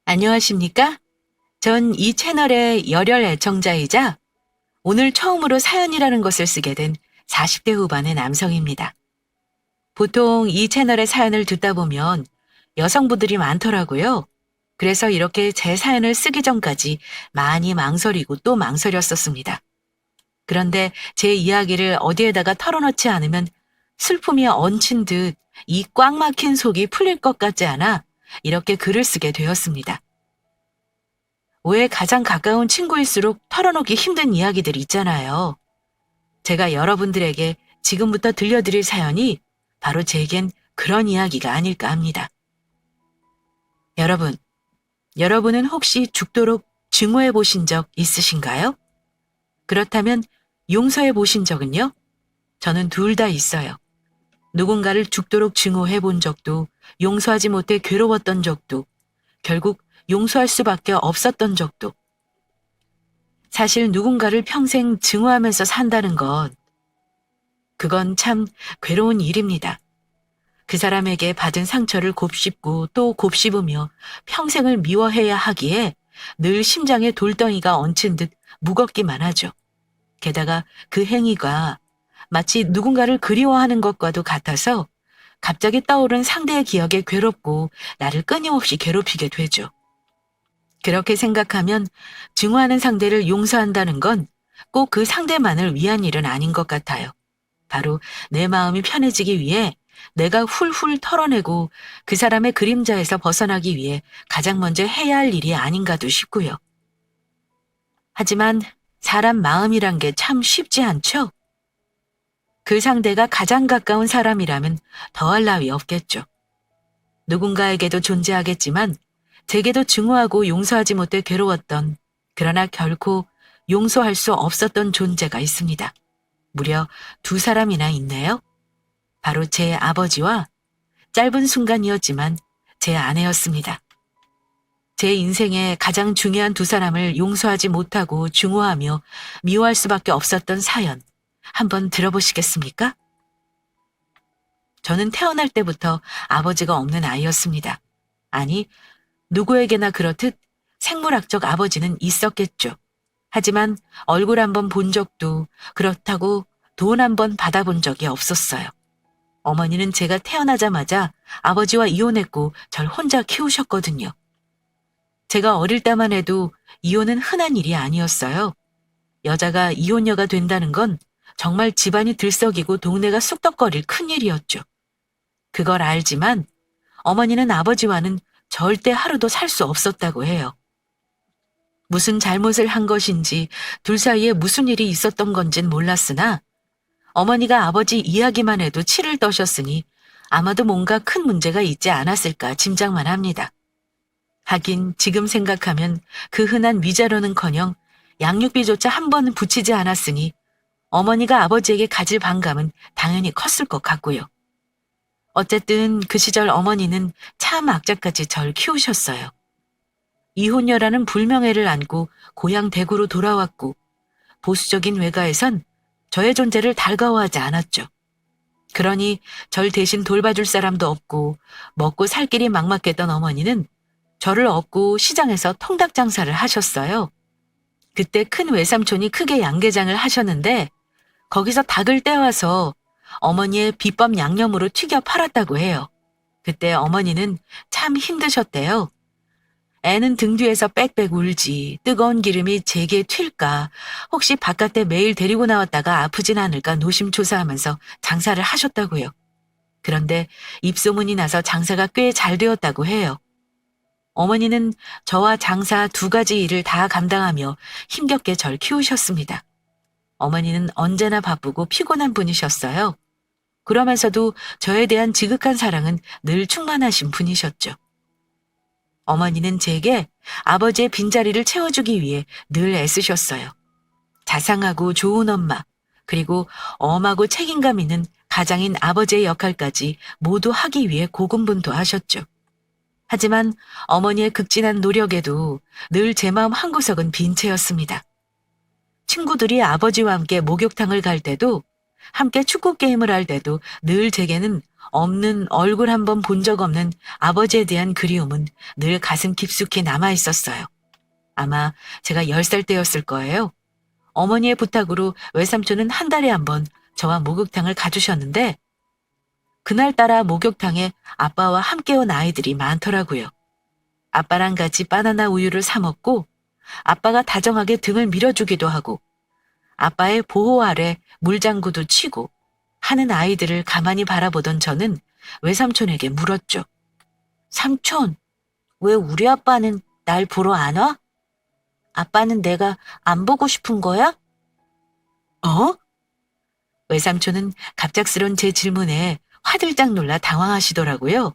안녕하십니까? 전 이 채널의 열혈 애청자이자 오늘 처음으로 사연이라는 것을 쓰게 된 40대 후반의 남성입니다. 보통 이 채널의 사연을 듣다 보면 여성분들이 많더라고요. 그래서 이렇게 제 사연을 쓰기 전까지 많이 망설이고 또 망설였었습니다. 그런데 제 이야기를 어디에다가 털어놓지 않으면 슬픔이 얹힌 듯 이 꽉 막힌 속이 풀릴 것 같지 않아 이렇게 글을 쓰게 되었습니다. 왜 가장 가까운 친구일수록 털어놓기 힘든 이야기들 있잖아요. 제가 여러분들에게 지금부터 들려드릴 사연이 바로 제겐 그런 이야기가 아닐까 합니다. 여러분은 혹시 죽도록 증오해 보신 적 있으신가요? 그렇다면 용서해 보신 적은요? 저는 둘 다 있어요. 누군가를 죽도록 증오해 본 적도, 용서하지 못해 괴로웠던 적도, 결국 용서할 수밖에 없었던 적도. 사실 누군가를 평생 증오하면서 산다는 그건 참 괴로운 일입니다. 그 사람에게 받은 상처를 곱씹고 또 곱씹으며 평생을 미워해야 하기에 늘 심장에 돌덩이가 얹힌 듯 무겁기만 하죠. 게다가 그 행위가 마치 누군가를 그리워하는 것과도 같아서 갑자기 떠오른 상대의 기억에 괴롭고 나를 끊임없이 괴롭히게 되죠. 그렇게 생각하면 증오하는 상대를 용서한다는 건 꼭 그 상대만을 위한 일은 아닌 것 같아요. 바로 내 마음이 편해지기 위해 내가 훌훌 털어내고 그 사람의 그림자에서 벗어나기 위해 가장 먼저 해야 할 일이 아닌가도 싶고요. 하지만 사람 마음이란 게 참 쉽지 않죠? 그 상대가 가장 가까운 사람이라면 더할 나위 없겠죠. 누군가에게도 존재하겠지만 제게도 증오하고 용서하지 못해 괴로웠던, 그러나 결코 용서할 수 없었던 존재가 있습니다. 무려 두 사람이나 있네요. 바로 제 아버지와 짧은 순간이었지만 제 아내였습니다. 제 인생에 가장 중요한 두 사람을 용서하지 못하고 증오하며 미워할 수밖에 없었던 사연, 한번 들어보시겠습니까? 저는 태어날 때부터 아버지가 없는 아이였습니다. 아니, 누구에게나 그렇듯 생물학적 아버지는 있었겠죠. 하지만 얼굴 한번 본 적도, 그렇다고 돈 한번 받아본 적이 없었어요. 어머니는 제가 태어나자마자 아버지와 이혼했고 절 혼자 키우셨거든요. 제가 어릴 때만 해도 이혼은 흔한 일이 아니었어요. 여자가 이혼녀가 된다는 건 정말 집안이 들썩이고 동네가 쑥덕거릴 큰일이었죠. 그걸 알지만 어머니는 아버지와는 절대 하루도 살 수 없었다고 해요. 무슨 잘못을 한 것인지 둘 사이에 무슨 일이 있었던 건진 몰랐으나 어머니가 아버지 이야기만 해도 치를 떠셨으니 아마도 뭔가 큰 문제가 있지 않았을까 짐작만 합니다. 하긴 지금 생각하면 그 흔한 위자료는커녕 양육비조차 한 번은 붙이지 않았으니 어머니가 아버지에게 가질 반감은 당연히 컸을 것 같고요. 어쨌든 그 시절 어머니는 참 악착같이 절 키우셨어요. 이혼녀라는 불명예를 안고 고향 대구로 돌아왔고 보수적인 외가에선 저의 존재를 달가워하지 않았죠. 그러니 절 대신 돌봐줄 사람도 없고 먹고 살 길이 막막했던 어머니는 저를 업고 시장에서 통닭 장사를 하셨어요. 그때 큰 외삼촌이 크게 양계장을 하셨는데 거기서 닭을 떼와서 어머니의 비법 양념으로 튀겨 팔았다고 해요. 그때 어머니는 참 힘드셨대요. 애는 등 뒤에서 빽빽 울지, 뜨거운 기름이 제게 튈까, 혹시 바깥에 매일 데리고 나왔다가 아프진 않을까 노심초사하면서 장사를 하셨다고요. 그런데 입소문이 나서 장사가 꽤 잘 되었다고 해요. 어머니는 저와 장사 두 가지 일을 다 감당하며 힘겹게 절 키우셨습니다. 어머니는 언제나 바쁘고 피곤한 분이셨어요. 그러면서도 저에 대한 지극한 사랑은 늘 충만하신 분이셨죠. 어머니는 제게 아버지의 빈자리를 채워주기 위해 늘 애쓰셨어요. 자상하고 좋은 엄마, 그리고 엄하고 책임감 있는 가장인 아버지의 역할까지 모두 하기 위해 고군분투하셨죠. 하지만 어머니의 극진한 노력에도 늘 제 마음 한구석은 빈 채였습니다. 친구들이 아버지와 함께 목욕탕을 갈 때도, 함께 축구 게임을 할 때도 늘 제게는 얼굴 한번 본 적 없는 아버지에 대한 그리움은 늘 가슴 깊숙이 남아 있었어요. 아마 제가 10살 때였을 거예요. 어머니의 부탁으로 외삼촌은 한 달에 한 번 저와 목욕탕을 가주셨는데 그날따라 목욕탕에 아빠와 함께 온 아이들이 많더라고요. 아빠랑 같이 바나나 우유를 사 먹고 아빠가 다정하게 등을 밀어주기도 하고 아빠의 보호 아래 물장구도 치고 하는 아이들을 가만히 바라보던 저는 외삼촌에게 물었죠. 삼촌, 왜 우리 아빠는 날 보러 안 와? 아빠는 내가 안 보고 싶은 거야? 어? 외삼촌은 갑작스런 제 질문에 화들짝 놀라 당황하시더라고요.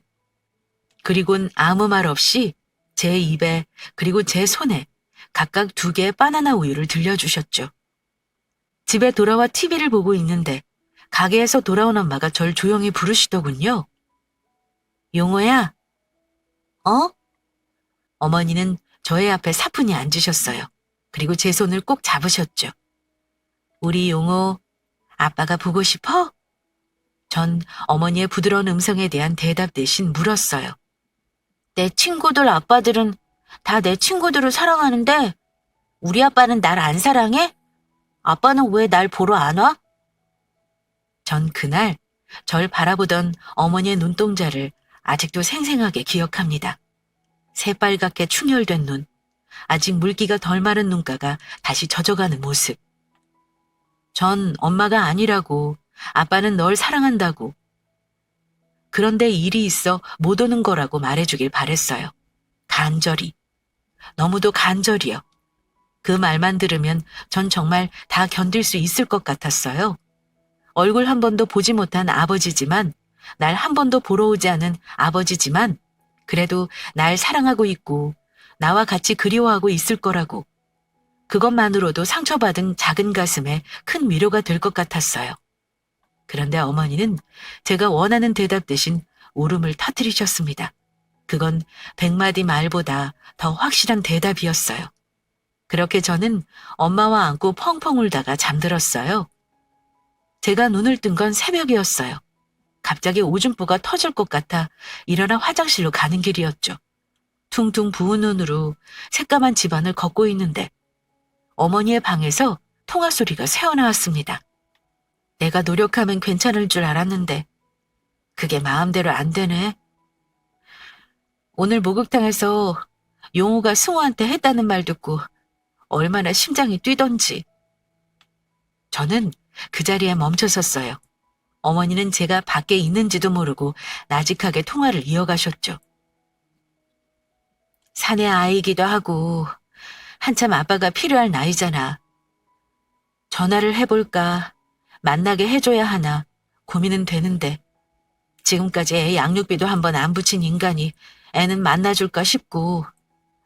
그리곤 아무 말 없이 제 입에 그리고 제 손에 각각 2개의 바나나 우유를 들려주셨죠. 집에 돌아와 TV를 보고 있는데 가게에서 돌아온 엄마가 절 조용히 부르시더군요. 용호야. 어? 어머니는 저의 앞에 사뿐히 앉으셨어요. 그리고 제 손을 꼭 잡으셨죠. 우리 용호, 아빠가 보고 싶어? 전 어머니의 부드러운 음성에 대한 대답 대신 물었어요. 내 친구들 아빠들은 다 내 친구들을 사랑하는데 우리 아빠는 날 안 사랑해? 아빠는 왜 날 보러 안 와? 전 그날 절 바라보던 어머니의 눈동자를 아직도 생생하게 기억합니다. 새빨갛게 충혈된 눈, 아직 물기가 덜 마른 눈가가 다시 젖어가는 모습. 전 엄마가 아니라고, 아빠는 널 사랑한다고. 그런데 일이 있어 못 오는 거라고 말해주길 바랬어요. 간절히. 너무도 간절히요. 그 말만 들으면 전 정말 다 견딜 수 있을 것 같았어요. 얼굴 한 번도 보지 못한 아버지지만, 날 한 번도 보러 오지 않은 아버지지만, 그래도 날 사랑하고 있고, 나와 같이 그리워하고 있을 거라고. 그것만으로도 상처받은 작은 가슴에 큰 위로가 될 것 같았어요. 그런데 어머니는 제가 원하는 대답 대신 울음을 터뜨리셨습니다. 그건 100마디 말보다 더 확실한 대답이었어요. 그렇게 저는 엄마와 안고 펑펑 울다가 잠들었어요. 제가 눈을 뜬 건 새벽이었어요. 갑자기 오줌보가 터질 것 같아 일어나 화장실로 가는 길이었죠. 퉁퉁 부은 눈으로 새까만 집안을 걷고 있는데 어머니의 방에서 통화 소리가 새어나왔습니다. 내가 노력하면 괜찮을 줄 알았는데 그게 마음대로 안 되네. 오늘 목욕탕에서 용호가 승호한테 했다는 말 듣고 얼마나 심장이 뛰던지. 저는 그 자리에 멈춰섰어요. 어머니는 제가 밖에 있는지도 모르고 나직하게 통화를 이어가셨죠. 사내 아이기도 하고 한참 아빠가 필요할 나이잖아. 전화를 해볼까, 만나게 해줘야 하나 고민은 되는데 지금까지 애 양육비도 한번 안 붙인 인간이 애는 만나줄까 싶고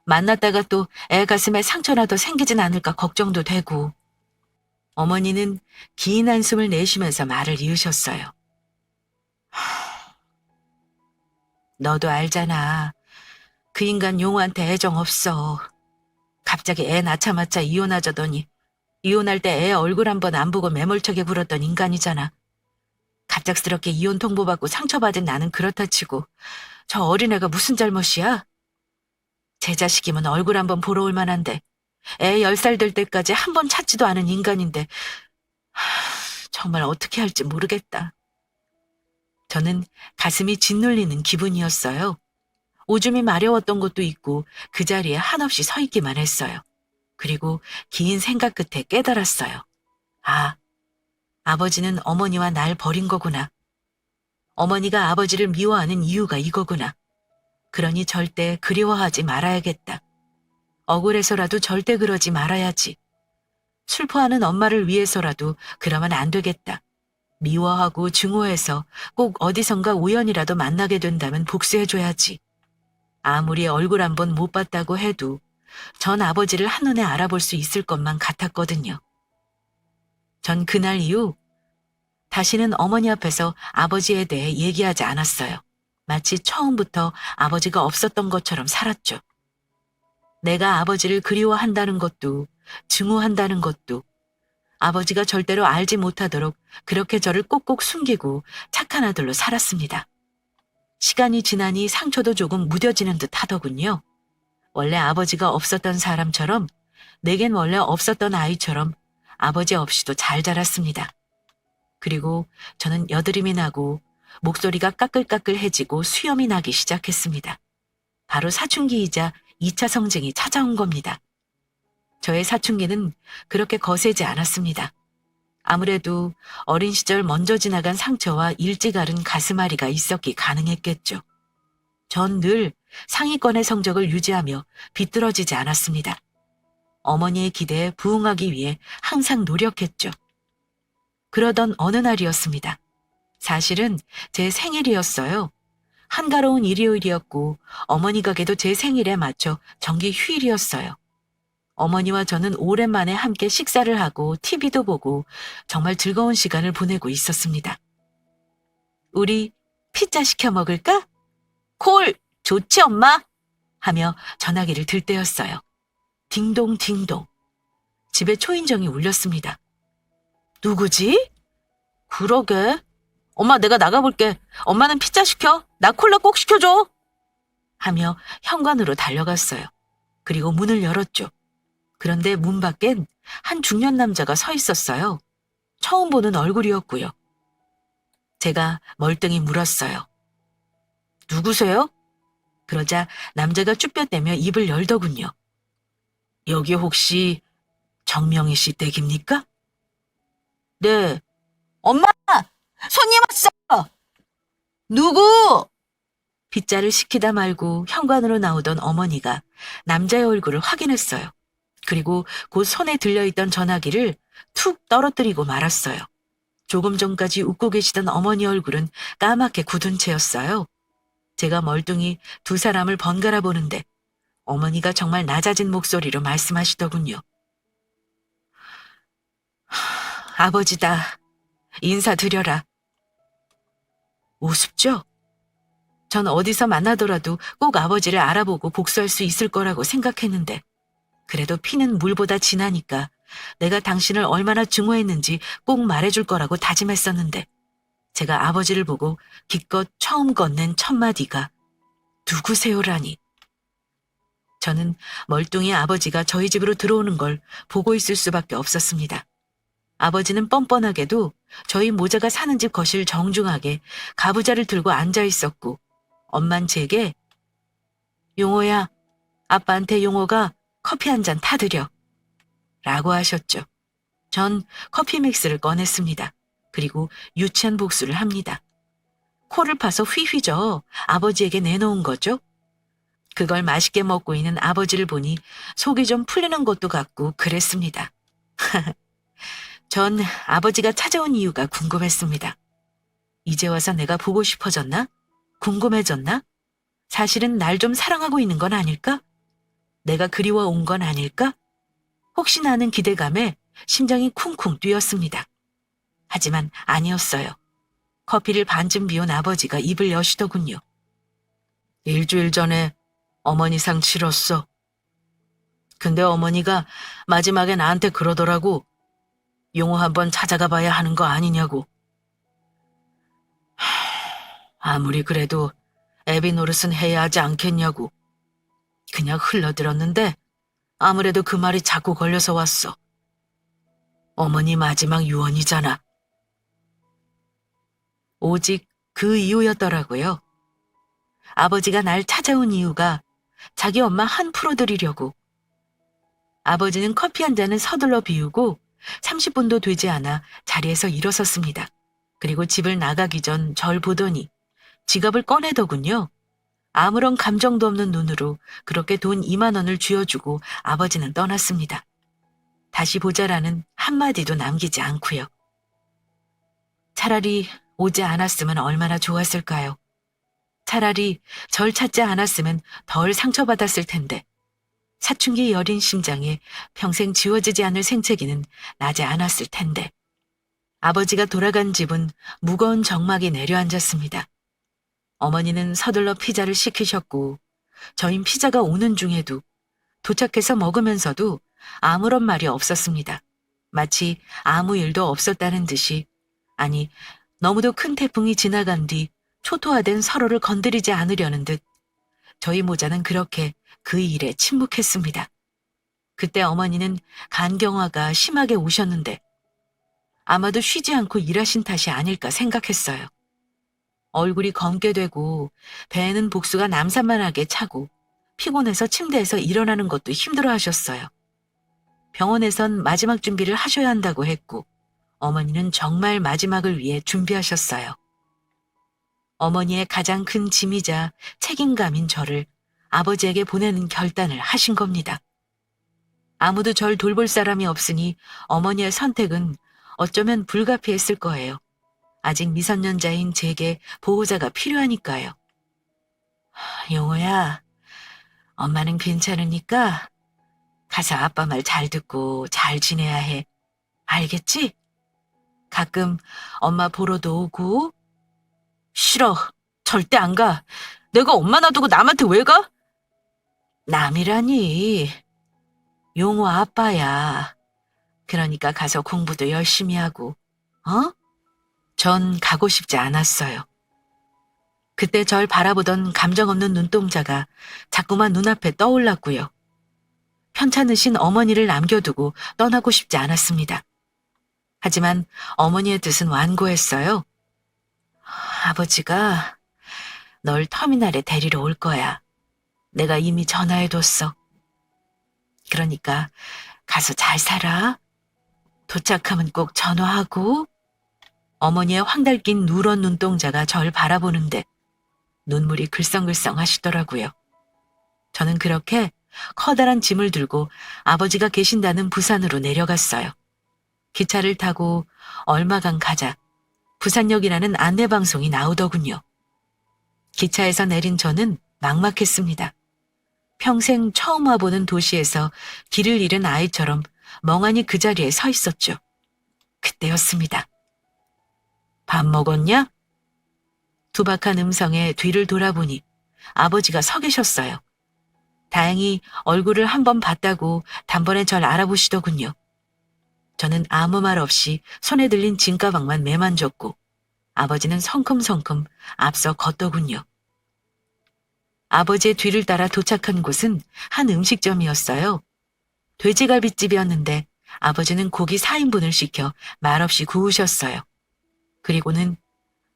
만났다가 또 애 가슴에 상처나 더 생기진 않을까 걱정도 되고. 어머니는 긴 한숨을 내쉬면서 말을 이으셨어요. 너도 알잖아. 그 인간 용호한테 애정 없어. 갑자기 애 낳자마자 이혼하자더니 이혼할 때 애 얼굴 한번 안 보고 매몰차게 굴었던 인간이잖아. 갑작스럽게 이혼 통보받고 상처받은 나는 그렇다 치고 저 어린애가 무슨 잘못이야? 제 자식이면 얼굴 한번 보러 올 만한데 애 10살 될 때까지 한 번 찾지도 않은 인간인데 정말 어떻게 할지 모르겠다. 저는 가슴이 짓눌리는 기분이었어요. 오줌이 마려웠던 것도 있고 그 자리에 한없이 서 있기만 했어요. 그리고 긴 생각 끝에 깨달았어요. 아, 아버지는 어머니와 날 버린 거구나. 어머니가 아버지를 미워하는 이유가 이거구나. 그러니 절대 그리워하지 말아야겠다. 억울해서라도 절대 그러지 말아야지. 슬퍼하는 엄마를 위해서라도 그러면 안 되겠다. 미워하고 증오해서 꼭 어디선가 우연이라도 만나게 된다면 복수해줘야지. 아무리 얼굴 한번 못 봤다고 해도 전 아버지를 한눈에 알아볼 수 있을 것만 같았거든요. 전 그날 이후 다시는 어머니 앞에서 아버지에 대해 얘기하지 않았어요. 마치 처음부터 아버지가 없었던 것처럼 살았죠. 내가 아버지를 그리워한다는 것도 증오한다는 것도 아버지가 절대로 알지 못하도록 그렇게 저를 꼭꼭 숨기고 착한 아들로 살았습니다. 시간이 지나니 상처도 조금 무뎌지는 듯 하더군요. 원래 아버지가 없었던 사람처럼, 내겐 원래 없었던 아이처럼 아버지 없이도 잘 자랐습니다. 그리고 저는 여드름이 나고 목소리가 까끌까끌해지고 수염이 나기 시작했습니다. 바로 사춘기이자 2차 성징이 찾아온 겁니다. 저의 사춘기는 그렇게 거세지 않았습니다. 아무래도 어린 시절 먼저 지나간 상처와 일찍 앓은 가슴앓이가 있었기 가능했겠죠. 전 늘 상위권의 성적을 유지하며 비뚤어지지 않았습니다. 어머니의 기대에 부응하기 위해 항상 노력했죠. 그러던 어느 날이었습니다. 사실은 제 생일이었어요. 한가로운 일요일이었고 어머니 가게도 제 생일에 맞춰 정기 휴일이었어요. 어머니와 저는 오랜만에 함께 식사를 하고 TV도 보고 정말 즐거운 시간을 보내고 있었습니다. 우리 피자 시켜 먹을까? 콜! 좋지 엄마! 하며 전화기를 들 때였어요. 딩동 딩동. 집에 초인종이 울렸습니다. 누구지? 그러게. 엄마 내가 나가볼게. 엄마는 피자 시켜. 나 콜라 꼭 시켜줘. 하며 현관으로 달려갔어요. 그리고 문을 열었죠. 그런데 문 밖엔 한 중년 남자가 서 있었어요. 처음 보는 얼굴이었고요. 제가 멀뚱히 물었어요. 누구세요? 그러자 남자가 쭈뼛대며 입을 열더군요. 여기 혹시 정명희 씨 댁입니까? 네. 엄마! 손님 왔어! 누구? 빗자를 시키다 말고 현관으로 나오던 어머니가 남자의 얼굴을 확인했어요. 그리고 곧 손에 들려있던 전화기를 툭 떨어뜨리고 말았어요. 조금 전까지 웃고 계시던 어머니 얼굴은 까맣게 굳은 채였어요. 제가 멀뚱히 두 사람을 번갈아 보는데 어머니가 정말 낮아진 목소리로 말씀하시더군요. 아버지다. 인사드려라. 우습죠? 전 어디서 만나더라도 꼭 아버지를 알아보고 복수할 수 있을 거라고 생각했는데 그래도 피는 물보다 진하니까 내가 당신을 얼마나 증오했는지 꼭 말해줄 거라고 다짐했었는데 제가 아버지를 보고 기껏 처음 건넨 첫 마디가 누구세요라니. 저는 멀뚱히 아버지가 저희 집으로 들어오는 걸 보고 있을 수밖에 없었습니다. 아버지는 뻔뻔하게도 저희 모자가 사는 집 거실 정중하게 가부좌를 들고 앉아 있었고 엄만 제게 용호야, 아빠한테 용호가 커피 한 잔 타드려 라고 하셨죠. 전 커피 믹스를 꺼냈습니다. 그리고 유치한 복수를 합니다. 코를 파서 휘휘저 아버지에게 내놓은 거죠. 그걸 맛있게 먹고 있는 아버지를 보니 속이 좀 풀리는 것도 같고 그랬습니다. 전 아버지가 찾아온 이유가 궁금했습니다. 이제 와서 내가 보고 싶어졌나? 궁금해졌나? 사실은 날 좀 사랑하고 있는 건 아닐까? 내가 그리워온 건 아닐까? 혹시나 하는 기대감에 심장이 쿵쿵 뛰었습니다. 하지만 아니었어요. 커피를 반쯤 비운 아버지가 입을 여시더군요. 일주일 전에 어머니 상 치렀어. 근데 어머니가 마지막에 나한테 그러더라고. 용호 한번 찾아가 봐야 하는 거 아니냐고. 아무리 그래도 애비 노릇은 해야 하지 않겠냐고. 그냥 흘러들었는데 아무래도 그 말이 자꾸 걸려서 왔어. 어머니 마지막 유언이잖아. 오직 그 이유였더라고요. 아버지가 날 찾아온 이유가 자기 엄마 한 풀어드리려고. 아버지는 커피 한 잔을 서둘러 비우고 30분도 되지 않아 자리에서 일어섰습니다. 그리고 집을 나가기 전 절 보더니 지갑을 꺼내더군요. 아무런 감정도 없는 눈으로 그렇게 돈 2만 원을 쥐어주고 아버지는 떠났습니다. 다시 보자라는 한마디도 남기지 않고요. 차라리 오지 않았으면 얼마나 좋았을까요? 차라리 절 찾지 않았으면 덜 상처받았을 텐데 사춘기 여린 심장에 평생 지워지지 않을 생채기는 나지 않았을 텐데. 아버지가 돌아간 집은 무거운 정막이 내려앉았습니다. 어머니는 서둘러 피자를 시키셨고 저흰 피자가 오는 중에도 도착해서 먹으면서도 아무런 말이 없었습니다. 마치 아무 일도 없었다는 듯이, 아니, 너무도 큰 태풍이 지나간 뒤 초토화된 서로를 건드리지 않으려는 듯 저희 모자는 그렇게 그 일에 침묵했습니다. 그때 어머니는 간경화가 심하게 오셨는데 아마도 쉬지 않고 일하신 탓이 아닐까 생각했어요. 얼굴이 검게 되고 배에는 복수가 남산만하게 차고 피곤해서 침대에서 일어나는 것도 힘들어 하셨어요. 병원에선 마지막 준비를 하셔야 한다고 했고 어머니는 정말 마지막을 위해 준비하셨어요. 어머니의 가장 큰 짐이자 책임감인 저를 아버지에게 보내는 결단을 하신 겁니다. 아무도 절 돌볼 사람이 없으니 어머니의 선택은 어쩌면 불가피했을 거예요. 아직 미성년자인 제게 보호자가 필요하니까요. 용호야, 엄마는 괜찮으니까 가서 아빠 말 잘 듣고 잘 지내야 해. 알겠지? 가끔 엄마 보러도 오고. 싫어. 절대 안 가. 내가 엄마 놔두고 남한테 왜 가? 남이라니. 용호 아빠야. 그러니까 가서 공부도 열심히 하고, 어? 전 가고 싶지 않았어요. 그때 절 바라보던 감정 없는 눈동자가 자꾸만 눈앞에 떠올랐고요. 편찮으신 어머니를 남겨두고 떠나고 싶지 않았습니다. 하지만 어머니의 뜻은 완고했어요. 아버지가 널 터미널에 데리러 올 거야. 내가 이미 전화해뒀어. 그러니까 가서 잘 살아. 도착하면 꼭 전화하고. 어머니의 황달긴 누런 눈동자가 절 바라보는데 눈물이 글썽글썽 하시더라고요. 저는 그렇게 커다란 짐을 들고 아버지가 계신다는 부산으로 내려갔어요. 기차를 타고 얼마간 가자 부산역이라는 안내방송이 나오더군요. 기차에서 내린 저는 막막했습니다. 평생 처음 와보는 도시에서 길을 잃은 아이처럼 멍하니 그 자리에 서 있었죠. 그때였습니다. 밥 먹었냐? 두박한 음성에 뒤를 돌아보니 아버지가 서 계셨어요. 다행히 얼굴을 한번 봤다고 단번에 절 알아보시더군요. 저는 아무 말 없이 손에 들린 짐가방만 매만졌고 아버지는 성큼성큼 앞서 걷더군요. 아버지의 뒤를 따라 도착한 곳은 한 음식점이었어요. 돼지갈비집이었는데 아버지는 고기 4인분을 시켜 말없이 구우셨어요. 그리고는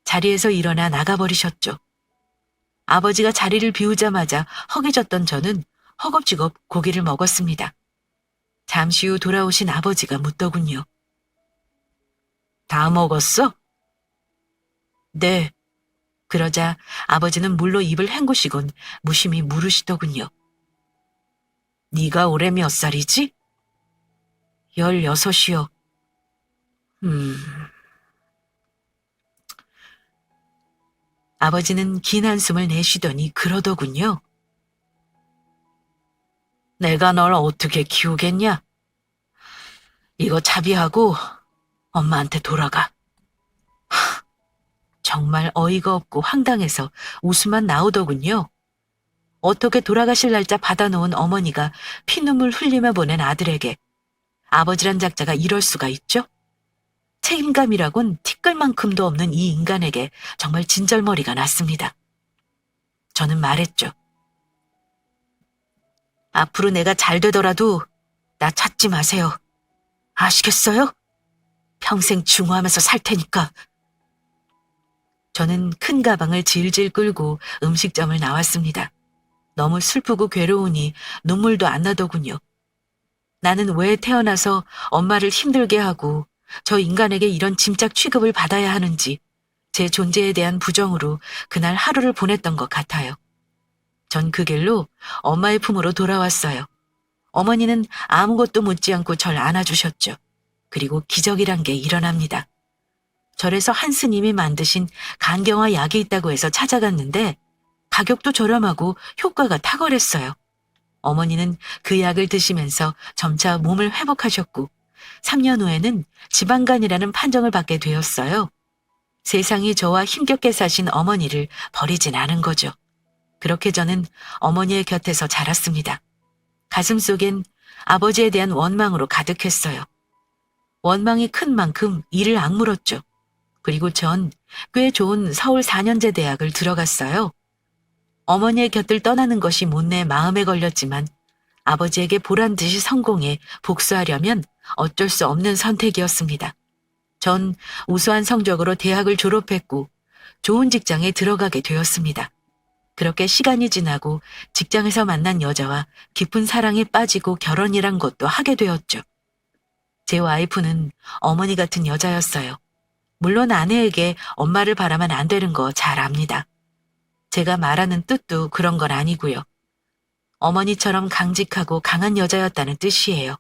자리에서 일어나 나가버리셨죠. 아버지가 자리를 비우자마자 허기졌던 저는 허겁지겁 고기를 먹었습니다. 잠시 후 돌아오신 아버지가 묻더군요. 다 먹었어? 네. 그러자 아버지는 물로 입을 헹구시곤 무심히 물으시더군요. 네가 올해 몇 살이지? 16이요. 아버지는 긴 한숨을 내쉬더니 그러더군요. 내가 널 어떻게 키우겠냐? 이거 차비하고 엄마한테 돌아가. 정말 어이가 없고 황당해서 웃음만 나오더군요. 어떻게 돌아가실 날짜 받아놓은 어머니가 피눈물 흘리며 보낸 아들에게 아버지란 작자가 이럴 수가 있죠? 책임감이라곤 티끌만큼도 없는 이 인간에게 정말 진절머리가 났습니다. 저는 말했죠. 앞으로 내가 잘 되더라도 나 찾지 마세요. 아시겠어요? 평생 중후하면서 살 테니까. 저는 큰 가방을 질질 끌고 음식점을 나왔습니다. 너무 슬프고 괴로우니 눈물도 안 나더군요. 나는 왜 태어나서 엄마를 힘들게 하고 저 인간에게 이런 짐짝 취급을 받아야 하는지 제 존재에 대한 부정으로 그날 하루를 보냈던 것 같아요. 전 그 길로 엄마의 품으로 돌아왔어요. 어머니는 아무것도 묻지 않고 절 안아주셨죠. 그리고 기적이란 게 일어납니다. 절에서 한 스님이 만드신 간경화 약이 있다고 해서 찾아갔는데 가격도 저렴하고 효과가 탁월했어요. 어머니는 그 약을 드시면서 점차 몸을 회복하셨고 3년 후에는 지방간이라는 판정을 받게 되었어요. 세상이 저와 힘겹게 사신 어머니를 버리진 않은 거죠. 그렇게 저는 어머니의 곁에서 자랐습니다. 가슴속엔 아버지에 대한 원망으로 가득했어요. 원망이 큰 만큼 이를 악물었죠. 그리고 전 꽤 좋은 서울 4년제 대학을 들어갔어요. 어머니의 곁을 떠나는 것이 못내 마음에 걸렸지만 아버지에게 보란 듯이 성공해 복수하려면 어쩔 수 없는 선택이었습니다. 전 우수한 성적으로 대학을 졸업했고 좋은 직장에 들어가게 되었습니다. 그렇게 시간이 지나고 직장에서 만난 여자와 깊은 사랑에 빠지고 결혼이란 것도 하게 되었죠. 제 와이프는 어머니 같은 여자였어요. 물론 아내에게 엄마를 바라면 안 되는 거 잘 압니다. 제가 말하는 뜻도 그런 건 아니고요. 어머니처럼 강직하고 강한 여자였다는 뜻이에요.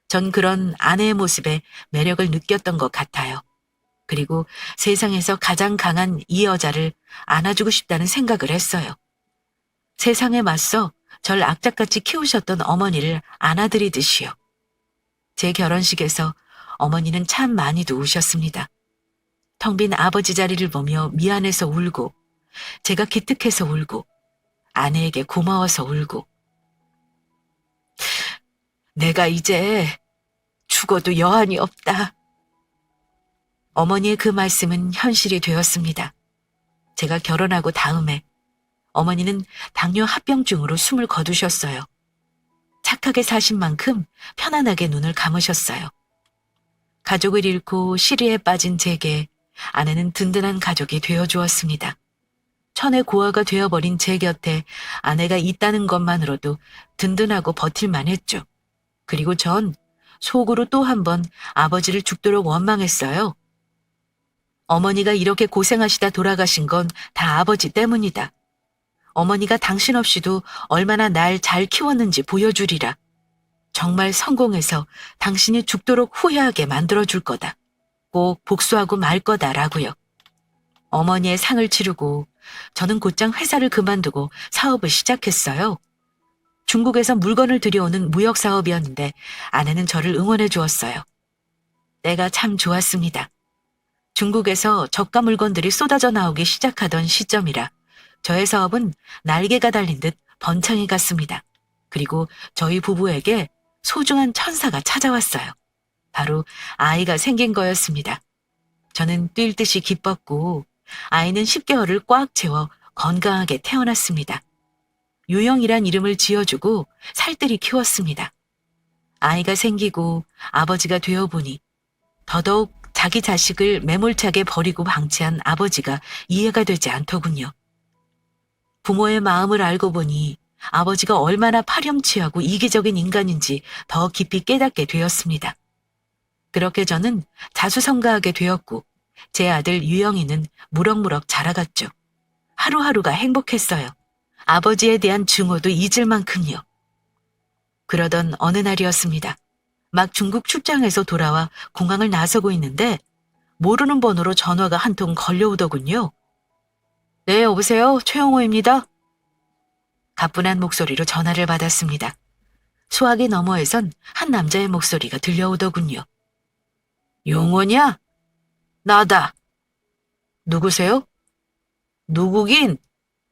전 그런 아내의 모습에 매력을 느꼈던 것 같아요. 그리고 세상에서 가장 강한 이 여자를 안아주고 싶다는 생각을 했어요. 세상에 맞서 절 악착같이 키우셨던 어머니를 안아드리듯이요. 제 결혼식에서 어머니는 참 많이도 우셨습니다. 텅 빈 아버지 자리를 보며 미안해서 울고, 제가 기특해서 울고, 아내에게 고마워서 울고. 내가 이제 죽어도 여한이 없다. 어머니의 그 말씀은 현실이 되었습니다. 제가 결혼하고 다음에 어머니는 당뇨 합병증으로 숨을 거두셨어요. 착하게 사신 만큼 편안하게 눈을 감으셨어요. 가족을 잃고 시리에 빠진 제게 아내는 든든한 가족이 되어주었습니다. 천의 고아가 되어버린 제 곁에 아내가 있다는 것만으로도 든든하고 버틸만 했죠. 그리고 전 속으로 또 한 번 아버지를 죽도록 원망했어요. 어머니가 이렇게 고생하시다 돌아가신 건 다 아버지 때문이다. 어머니가 당신 없이도 얼마나 날 잘 키웠는지 보여주리라. 정말 성공해서 당신이 죽도록 후회하게 만들어줄 거다. 꼭 복수하고 말 거다라고요. 어머니의 상을 치르고 저는 곧장 회사를 그만두고 사업을 시작했어요. 중국에서 물건을 들여오는 무역 사업이었는데 아내는 저를 응원해 주었어요. 때가 참 좋았습니다. 중국에서 저가 물건들이 쏟아져 나오기 시작하던 시점이라 저의 사업은 날개가 달린 듯 번창해 갔습니다. 그리고 저희 부부에게 소중한 천사가 찾아왔어요. 바로 아이가 생긴 거였습니다. 저는 뛸 듯이 기뻤고 아이는 10개월을 꽉 채워 건강하게 태어났습니다. 유영이란 이름을 지어주고 살뜰히 키웠습니다. 아이가 생기고 아버지가 되어보니 더더욱 자기 자식을 매몰차게 버리고 방치한 아버지가 이해가 되지 않더군요. 부모의 마음을 알고 보니 아버지가 얼마나 파렴치하고 이기적인 인간인지 더 깊이 깨닫게 되었습니다. 그렇게 저는 자수성가하게 되었고 제 아들 유영이는 무럭무럭 자라갔죠. 하루하루가 행복했어요. 아버지에 대한 증오도 잊을 만큼요. 그러던 어느 날이었습니다. 막 중국 출장에서 돌아와 공항을 나서고 있는데 모르는 번호로 전화가 한 통 걸려오더군요. 네, 여보세요. 최영호입니다. 가뿐한 목소리로 전화를 받았습니다. 수화기 너머에선 한 남자의 목소리가 들려오더군요. 용호냐? 나다. 누구세요? 누구긴?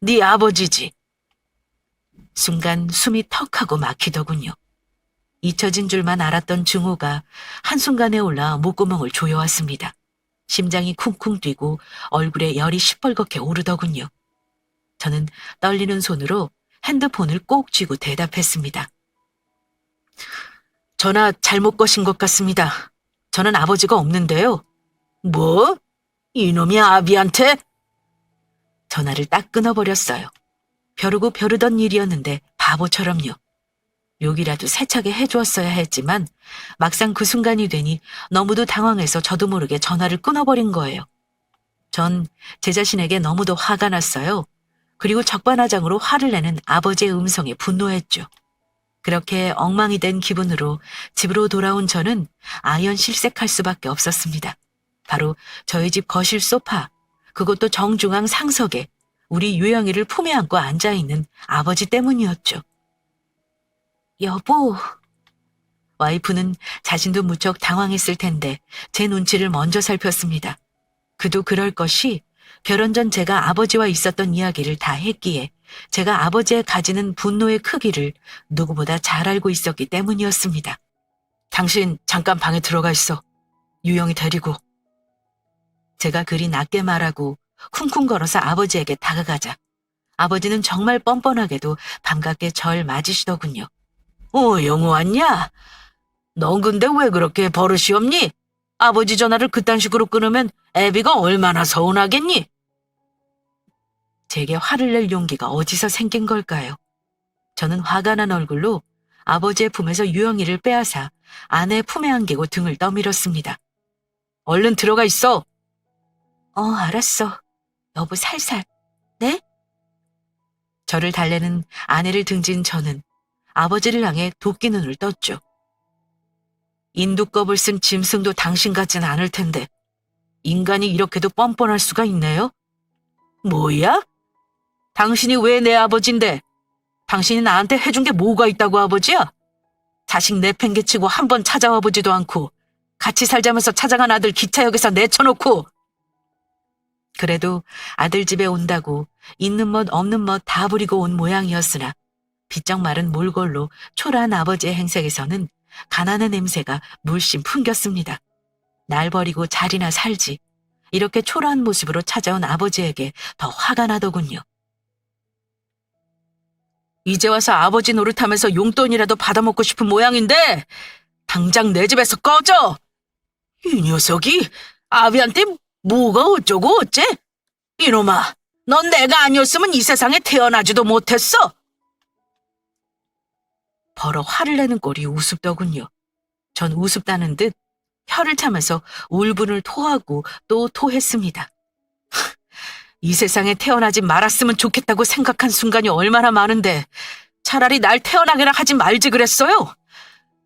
네 아버지지. 순간 숨이 턱하고 막히더군요. 잊혀진 줄만 알았던 증오가 한순간에 올라 목구멍을 조여왔습니다. 심장이 쿵쿵 뛰고 얼굴에 열이 시뻘겋게 오르더군요. 저는 떨리는 손으로 핸드폰을 꼭 쥐고 대답했습니다. 전화 잘못 거신 것 같습니다. 저는 아버지가 없는데요. 뭐? 이놈이 아비한테? 전화를 딱 끊어버렸어요. 벼르고 벼르던 일이었는데 바보처럼요. 욕이라도 세차게 해주었어야 했지만 막상 그 순간이 되니 너무도 당황해서 저도 모르게 전화를 끊어버린 거예요. 전 제 자신에게 너무도 화가 났어요. 그리고 적반하장으로 화를 내는 아버지의 음성에 분노했죠. 그렇게 엉망이 된 기분으로 집으로 돌아온 저는 아연실색할 수밖에 없었습니다. 바로 저희 집 거실 소파, 그것도 정중앙 상석에 우리 유영이를 품에 안고 앉아있는 아버지 때문이었죠. 여보. 와이프는 자신도 무척 당황했을 텐데 제 눈치를 먼저 살폈습니다. 그도 그럴 것이 결혼 전 제가 아버지와 있었던 이야기를 다 했기에 제가 아버지의 가지는 분노의 크기를 누구보다 잘 알고 있었기 때문이었습니다. 당신 잠깐 방에 들어가 있어. 유영이 데리고. 제가 그리 낮게 말하고 쿵쿵 걸어서 아버지에게 다가가자 아버지는 정말 뻔뻔하게도 반갑게 절 맞으시더군요. 영우 왔냐? 넌 근데 왜 그렇게 버릇이 없니? 아버지 전화를 그딴 식으로 끊으면 애비가 얼마나 서운하겠니? 제게 화를 낼 용기가 어디서 생긴 걸까요? 저는 화가 난 얼굴로 아버지의 품에서 유영이를 빼앗아 아내 품에 안기고 등을 떠밀었습니다. 얼른 들어가 있어. 알았어. 여보 살살. 네? 저를 달래는 아내를 등진 저는 아버지를 향해 도끼 눈을 떴죠. 인두껍을 쓴 짐승도 당신 같진 않을 텐데 인간이 이렇게도 뻔뻔할 수가 있네요? 뭐야? 당신이 왜 내 아버지인데? 당신이 나한테 해준 게 뭐가 있다고 아버지야? 자식 내팽개치고 한 번 찾아와 보지도 않고 같이 살자면서 찾아간 아들 기차역에서 내쳐놓고 그래도 아들 집에 온다고 있는 멋 없는 멋 다 부리고 온 모양이었으나 비쩍 마른 몰골로 초라한 아버지의 행색에서는 가난의 냄새가 물씬 풍겼습니다. 날 버리고 자리나 살지. 이렇게 초라한 모습으로 찾아온 아버지에게 더 화가 나더군요. 이제 와서 아버지 노릇하면서 용돈이라도 받아먹고 싶은 모양인데 당장 내 집에서 꺼져! 이 녀석이 아비한테 뭐가 어쩌고 어째? 이놈아, 넌 내가 아니었으면 이 세상에 태어나지도 못했어! 벌어 화를 내는 꼴이 우습더군요. 전 우습다는 듯 혀를 차면서 울분을 토하고 또 토했습니다. 이 세상에 태어나지 말았으면 좋겠다고 생각한 순간이 얼마나 많은데 차라리 날 태어나게나 하지 말지 그랬어요.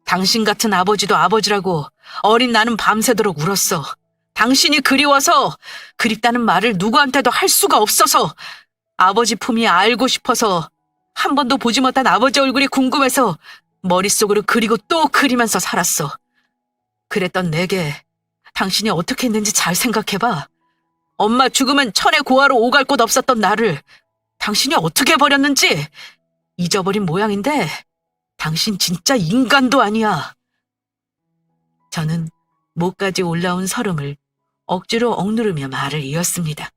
당신 같은 아버지도 아버지라고 어린 나는 밤새도록 울었어. 당신이 그리워서 그립다는 말을 누구한테도 할 수가 없어서 아버지 품이 알고 싶어서 한 번도 보지 못한 아버지 얼굴이 궁금해서 머릿속으로 그리고 또 그리면서 살았어. 그랬던 내게 당신이 어떻게 했는지 잘 생각해봐. 엄마 죽으면 천의 고아로 오갈 곳 없었던 나를 당신이 어떻게 버렸는지 잊어버린 모양인데 당신 진짜 인간도 아니야. 저는 목까지 올라온 설움을 억지로 억누르며 말을 이었습니다.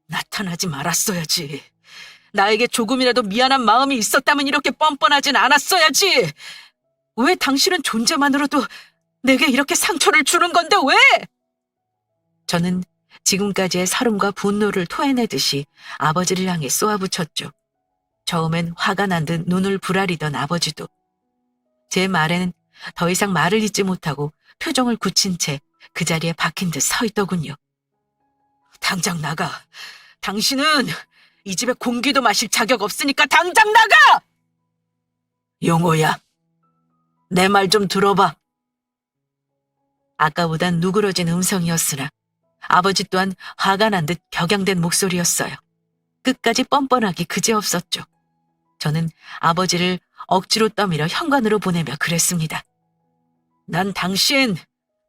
나타나지 말았어야지. 나에게 조금이라도 미안한 마음이 있었다면 이렇게 뻔뻔하진 않았어야지. 왜 당신은 존재만으로도 내게 이렇게 상처를 주는 건데 왜? 저는 지금까지의 서름과 분노를 토해내듯이 아버지를 향해 쏘아붙였죠. 처음엔 화가 난 듯 눈을 부라리던 아버지도 제 말에는 더 이상 말을 잇지 못하고 표정을 굳힌 채 그 자리에 박힌 듯 서 있더군요. 당장 나가. 당신은 이 집에 공기도 마실 자격 없으니까 당장 나가! 용호야, 내 말 좀 들어봐. 아까보단 누그러진 음성이었으나 아버지 또한 화가 난 듯 격양된 목소리였어요. 끝까지 뻔뻔하기 그지없었죠. 저는 아버지를 억지로 떠밀어 현관으로 보내며 그랬습니다. 난 당신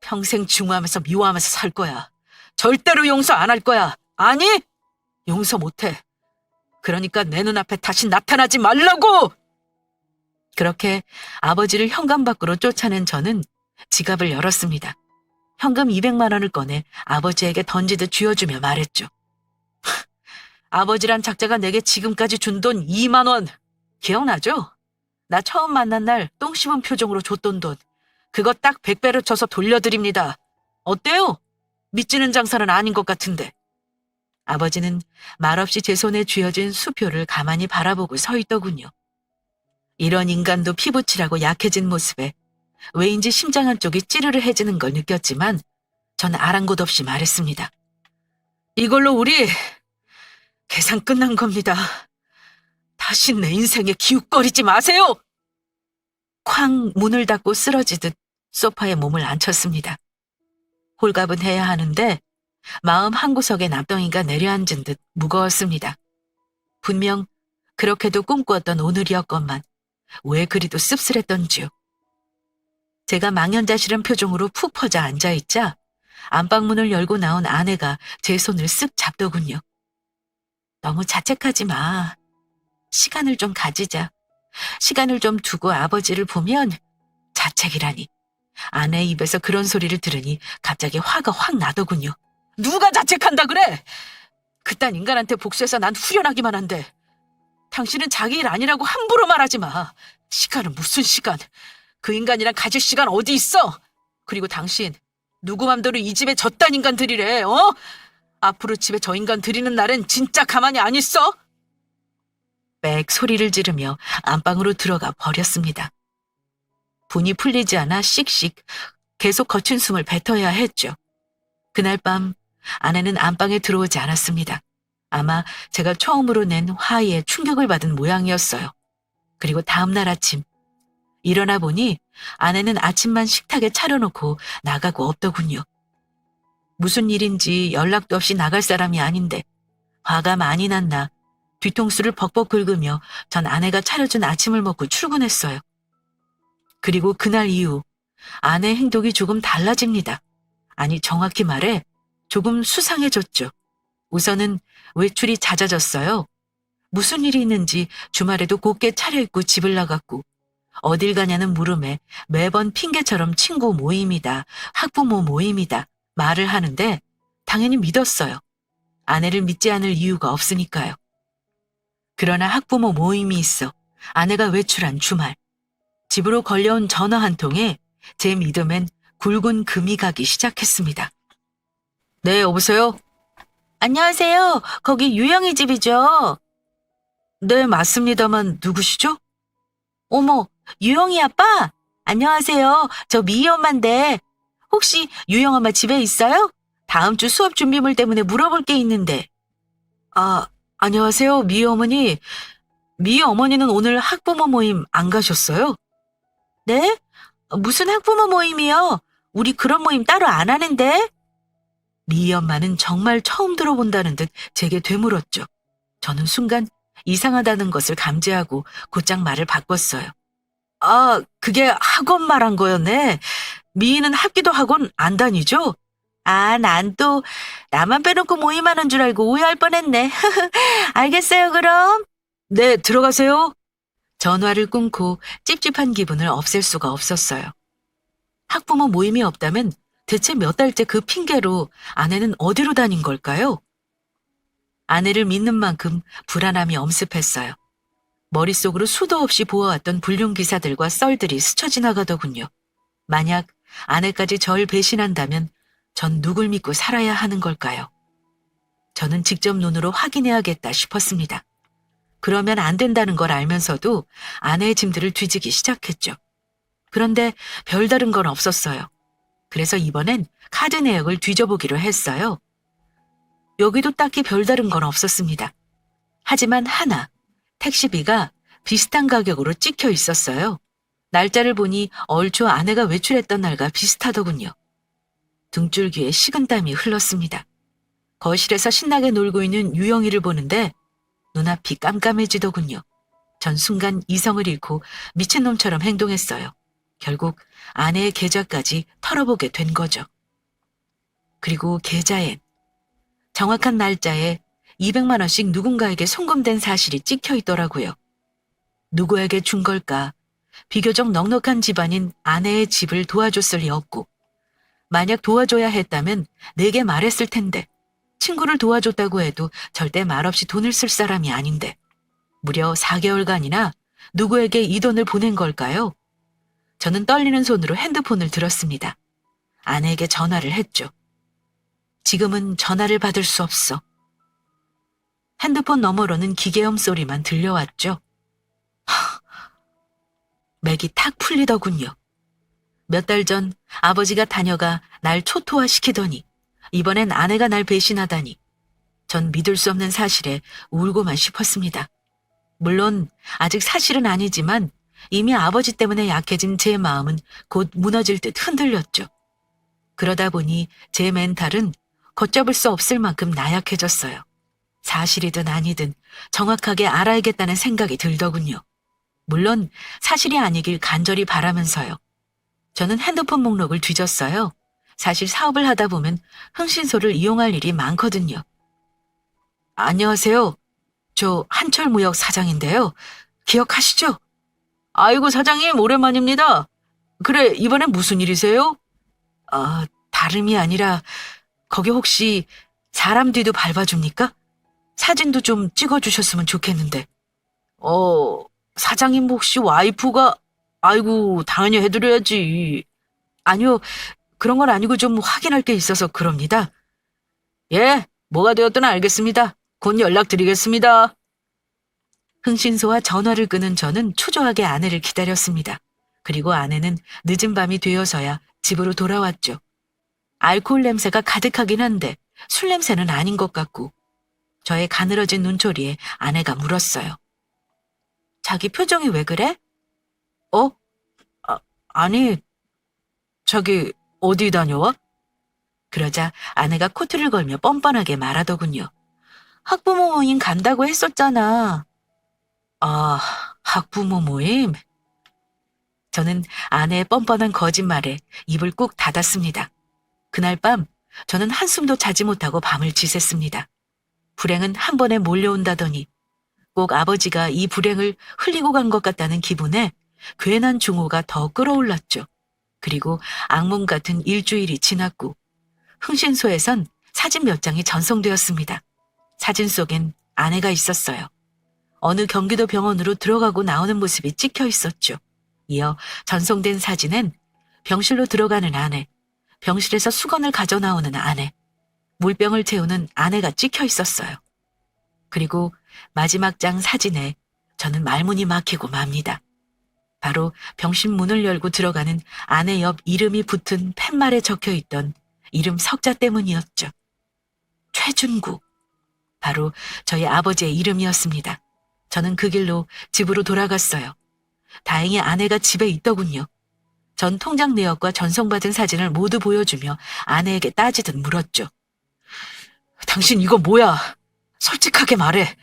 평생 중화하면서 미워하면서 살 거야. 절대로 용서 안 할 거야. 아니? 용서 못해. 그러니까 내 눈앞에 다시 나타나지 말라고! 그렇게 아버지를 현관 밖으로 쫓아낸 저는 지갑을 열었습니다. 현금 200만 원을 꺼내 아버지에게 던지듯 쥐어주며 말했죠. 아버지란 작자가 내게 지금까지 준 돈 2만 원. 기억나죠? 나 처음 만난 날 똥 씹은 표정으로 줬던 돈. 그거 딱 100배로 쳐서 돌려드립니다. 어때요? 믿지는 장사는 아닌 것 같은데. 아버지는 말없이 제 손에 쥐어진 수표를 가만히 바라보고 서 있더군요. 이런 인간도 피부칠하고 약해진 모습에 왜인지 심장 한쪽이 찌르르해지는 걸 느꼈지만 전 아랑곳 없이 말했습니다. 이걸로 우리 계산 끝난 겁니다. 다시 내 인생에 기웃거리지 마세요! 쾅 문을 닫고 쓰러지듯 소파에 몸을 앉혔습니다. 홀갑은 해야 하는데 마음 한구석에 남덩이가 내려앉은 듯 무거웠습니다. 분명 그렇게도 꿈꾸었던 오늘이었건만 왜 그리도 씁쓸했던지요. 제가 망연자실한 표정으로 푹 퍼져 앉아있자 안방문을 열고 나온 아내가 제 손을 쓱 잡더군요. 너무 자책하지 마. 시간을 좀 가지자. 시간을 좀 두고 아버지를 보면 자책이라니. 아내 입에서 그런 소리를 들으니 갑자기 화가 확 나더군요. 누가 자책한다 그래? 그딴 인간한테 복수해서 난 후련하기만 한데. 당신은 자기 일 아니라고 함부로 말하지 마. 시간은 무슨 시간? 그 인간이랑 가질 시간 어디 있어? 그리고 당신 누구 맘대로 이 집에 저딴 인간 들이래, 어? 앞으로 집에 저 인간 들이는 날은 진짜 가만히 안 있어? 빽 소리를 지르며 안방으로 들어가 버렸습니다. 분이 풀리지 않아 씩씩 계속 거친 숨을 뱉어야 했죠. 그날 밤 아내는 안방에 들어오지 않았습니다. 아마 제가 처음으로 낸 화에 충격을 받은 모양이었어요. 그리고 다음날 아침 일어나 보니 아내는 아침만 식탁에 차려놓고 나가고 없더군요. 무슨 일인지 연락도 없이 나갈 사람이 아닌데 화가 많이 났나 뒤통수를 벅벅 긁으며 전 아내가 차려준 아침을 먹고 출근했어요. 그리고 그날 이후 아내의 행동이 조금 달라집니다. 아니, 정확히 말해 조금 수상해졌죠. 우선은 외출이 잦아졌어요. 무슨 일이 있는지 주말에도 곱게 차려입고 집을 나갔고 어딜 가냐는 물음에 매번 핑계처럼 친구 모임이다, 학부모 모임이다 말을 하는데 당연히 믿었어요. 아내를 믿지 않을 이유가 없으니까요. 그러나 학부모 모임이 있어 아내가 외출한 주말 집으로 걸려온 전화 한 통에 제 믿음엔 굵은 금이 가기 시작했습니다. 네, 여보세요? 안녕하세요. 거기 유영이 집이죠? 네, 맞습니다만 누구시죠? 어머, 유영이 아빠? 안녕하세요. 저 미희 엄마인데 혹시 유영 엄마 집에 있어요? 다음 주 수업 준비물 때문에 물어볼 게 있는데. 아, 안녕하세요. 미희 어머니. 미희 어머니는 오늘 학부모 모임 안 가셨어요? 네? 무슨 학부모 모임이요? 우리 그런 모임 따로 안 하는데? 미희 엄마는 정말 처음 들어본다는 듯 제게 되물었죠. 저는 순간 이상하다는 것을 감지하고 곧장 말을 바꿨어요. 아, 그게 학원 말한 거였네. 미희는 합기도 학원 안 다니죠? 아, 난 또 나만 빼놓고 모임하는 줄 알고 오해할 뻔했네. 알겠어요, 그럼. 네, 들어가세요. 전화를 끊고 찝찝한 기분을 없앨 수가 없었어요. 학부모 모임이 없다면 대체 몇 달째 그 핑계로 아내는 어디로 다닌 걸까요? 아내를 믿는 만큼 불안함이 엄습했어요. 머릿속으로 수도 없이 보아왔던 불륜 기사들과 썰들이 스쳐 지나가더군요. 만약 아내까지 절 배신한다면 전 누굴 믿고 살아야 하는 걸까요? 저는 직접 눈으로 확인해야겠다 싶었습니다. 그러면 안 된다는 걸 알면서도 아내의 짐들을 뒤지기 시작했죠. 그런데 별다른 건 없었어요. 그래서 이번엔 카드 내역을 뒤져보기로 했어요. 여기도 딱히 별다른 건 없었습니다. 하지만 하나, 택시비가 비슷한 가격으로 찍혀 있었어요. 날짜를 보니 얼추 아내가 외출했던 날과 비슷하더군요. 등줄기에 식은땀이 흘렀습니다. 거실에서 신나게 놀고 있는 유영이를 보는데 눈앞이 깜깜해지더군요. 전 순간 이성을 잃고 미친놈처럼 행동했어요. 결국 아내의 계좌까지 털어보게 된 거죠. 그리고 계좌엔 정확한 날짜에 200만 원씩 누군가에게 송금된 사실이 찍혀 있더라고요. 누구에게 준 걸까? 비교적 넉넉한 집안인 아내의 집을 도와줬을 리 없고 만약 도와줘야 했다면 내게 말했을 텐데 친구를 도와줬다고 해도 절대 말없이 돈을 쓸 사람이 아닌데 무려 4개월간이나 누구에게 이 돈을 보낸 걸까요? 저는 떨리는 손으로 핸드폰을 들었습니다. 아내에게 전화를 했죠. 지금은 전화를 받을 수 없어. 핸드폰 너머로는 기계음 소리만 들려왔죠. 맥이 탁 풀리더군요. 몇 달 전 아버지가 다녀가 날 초토화시키더니 이번엔 아내가 날 배신하다니 전 믿을 수 없는 사실에 울고만 싶었습니다. 물론 아직 사실은 아니지만 이미 아버지 때문에 약해진 제 마음은 곧 무너질 듯 흔들렸죠. 그러다 보니 제 멘탈은 걷잡을 수 없을 만큼 나약해졌어요. 사실이든 아니든 정확하게 알아야겠다는 생각이 들더군요. 물론 사실이 아니길 간절히 바라면서요. 저는 핸드폰 목록을 뒤졌어요. 사실 사업을 하다 보면 흥신소를 이용할 일이 많거든요. 안녕하세요. 저 한철무역 사장인데요. 기억하시죠? 아이고 사장님 오랜만입니다. 그래, 이번엔 무슨 일이세요? 다름이 아니라 거기 혹시 사람 뒤도 밟아줍니까? 사진도 좀 찍어주셨으면 좋겠는데. 사장님 혹시 와이프가, 아이고, 당연히 해드려야지. 아니요, 그런 건 아니고 좀 확인할 게 있어서 그럽니다. 예, 뭐가 되었든 알겠습니다. 곧 연락드리겠습니다. 흥신소와 전화를 끊은 저는 초조하게 아내를 기다렸습니다. 그리고 아내는 늦은 밤이 되어서야 집으로 돌아왔죠. 알코올 냄새가 가득하긴 한데 술 냄새는 아닌 것 같고 저의 가늘어진 눈초리에 아내가 물었어요. 자기 표정이 왜 그래? 어? 아니, 자기 어디 다녀와? 그러자 아내가 코트를 걸며 뻔뻔하게 말하더군요. 학부모 모임 간다고 했었잖아. 아, 학부모 모임? 저는 아내의 뻔뻔한 거짓말에 입을 꾹 닫았습니다. 그날 밤 저는 한숨도 자지 못하고 밤을 지샜습니다. 불행은 한 번에 몰려온다더니 꼭 아버지가 이 불행을 흘리고 간 것 같다는 기분에 괜한 중호가 더 끌어올랐죠. 그리고 악몽 같은 일주일이 지났고 흥신소에선 사진 몇 장이 전송되었습니다. 사진 속엔 아내가 있었어요. 어느 경기도 병원으로 들어가고 나오는 모습이 찍혀 있었죠. 이어 전송된 사진엔 병실로 들어가는 아내, 병실에서 수건을 가져 나오는 아내, 물병을 채우는 아내가 찍혀 있었어요. 그리고 마지막 장 사진에 저는 말문이 막히고 맙니다. 바로 병실 문을 열고 들어가는 아내 옆 이름이 붙은 팻말에 적혀 있던 이름 석자 때문이었죠. 최준구. 바로 저희 아버지의 이름이었습니다. 저는 그 길로 집으로 돌아갔어요. 다행히 아내가 집에 있더군요. 전 통장 내역과 전송받은 사진을 모두 보여주며 아내에게 따지듯 물었죠. 당신 이거 뭐야? 솔직하게 말해.